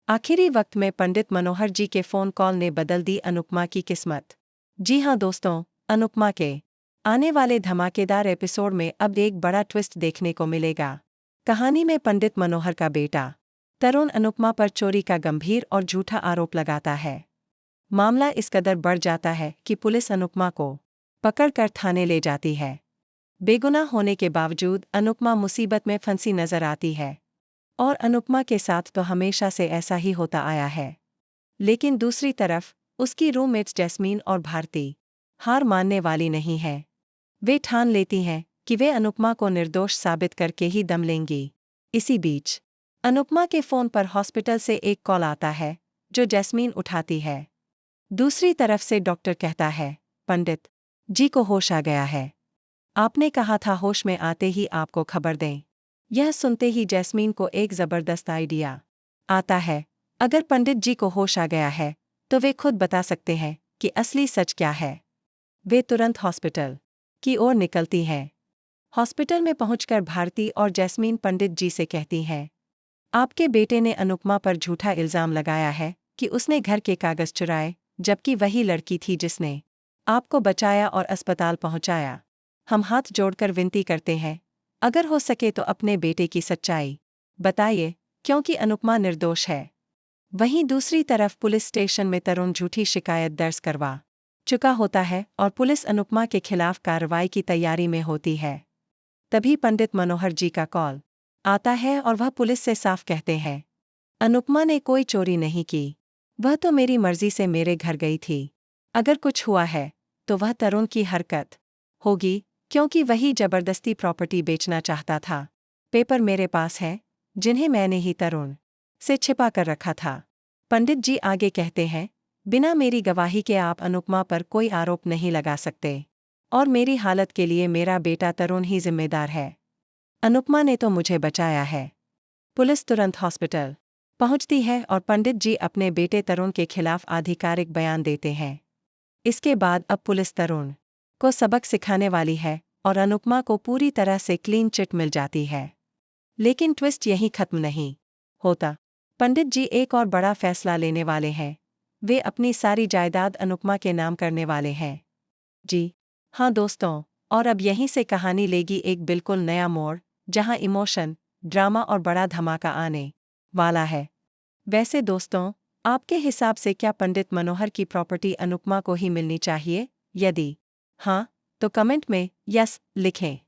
आखिरी वक्त में पंडित मनोहर जी के फोन कॉल ने बदल दी अनुपमा की किस्मत। जी हां दोस्तों, अनुपमा के आने वाले धमाकेदार एपिसोड में अब एक बड़ा ट्विस्ट देखने को मिलेगा। कहानी में पंडित मनोहर का बेटा तरुण अनुपमा पर चोरी का गंभीर और झूठा आरोप लगाता है। मामला इस कदर बढ़ जाता है कि पुलिस अनुपमा को पकड़कर थाने ले जाती है। बेगुनाह होने के बावजूद अनुपमा मुसीबत में फंसी नजर आती है। और अनुपमा के साथ तो हमेशा से ऐसा ही होता आया है। लेकिन दूसरी तरफ उसकी रूममेट्स जैस्मीन और भारती हार मानने वाली नहीं है। वे ठान लेती हैं कि वे अनुपमा को निर्दोष साबित करके ही दम लेंगी। इसी बीच अनुपमा के फोन पर हॉस्पिटल से एक कॉल आता है जो जैस्मीन उठाती है। दूसरी तरफ से डॉक्टर कहता है, पंडित जी को होश आ गया है। आपने कहा था होश में आते ही आपको खबर दें। यह सुनते ही जैस्मीन को एक जबरदस्त आइडिया आता है। अगर पंडित जी को होश आ गया है तो वे खुद बता सकते हैं कि असली सच क्या है। वे तुरंत हॉस्पिटल की ओर निकलती हैं। हॉस्पिटल में पहुंचकर भारती और जैस्मीन पंडित जी से कहती हैं, आपके बेटे ने अनुपमा पर झूठा इल्जाम लगाया है कि उसने घर के कागज चुराए, जबकि वही लड़की थी जिसने आपको बचाया और अस्पताल पहुंचाया। हम हाथ जोड़कर विनती करते हैं, अगर हो सके तो अपने बेटे की सच्चाई बताइए, क्योंकि अनुपमा निर्दोष है। वहीं दूसरी तरफ पुलिस स्टेशन में तरुण झूठी शिकायत दर्ज करवा चुका होता है और पुलिस अनुपमा के खिलाफ कार्रवाई की तैयारी में होती है। तभी पंडित मनोहर जी का कॉल आता है और वह पुलिस से साफ कहते हैं, अनुपमा ने कोई चोरी नहीं की, वह तो मेरी मर्जी से मेरे घर गई थी। अगर कुछ हुआ है तो वह तरुण की हरकत होगी, क्योंकि वही जबरदस्ती प्रॉपर्टी बेचना चाहता था। पेपर मेरे पास हैं, जिन्हें मैंने ही तरुण से छिपा कर रखा था। पंडित जी आगे कहते हैं, बिना मेरी गवाही के आप अनुपमा पर कोई आरोप नहीं लगा सकते और मेरी हालत के लिए मेरा बेटा तरुण ही जिम्मेदार है। अनुपमा ने तो मुझे बचाया है। पुलिस तुरंत हॉस्पिटल पहुंचती है और पंडित जी अपने बेटे तरुण के खिलाफ आधिकारिक बयान देते हैं। इसके बाद अब पुलिस तरुण को सबक सिखाने वाली है और अनुपमा को पूरी तरह से क्लीन चिट मिल जाती है। लेकिन ट्विस्ट यहीं खत्म नहीं होता। पंडित जी एक और बड़ा फैसला लेने वाले हैं। वे अपनी सारी जायदाद अनुपमा के नाम करने वाले हैं। जी हाँ दोस्तों, और अब यहीं से कहानी लेगी एक बिल्कुल नया मोड़, जहां इमोशन, ड्रामा और बड़ा धमाका आने वाला है। वैसे दोस्तों, आपके हिसाब से क्या पंडित मनोहर की प्रॉपर्टी अनुपमा को ही मिलनी चाहिए? यदि हाँ, तो कमेंट में यस लिखें।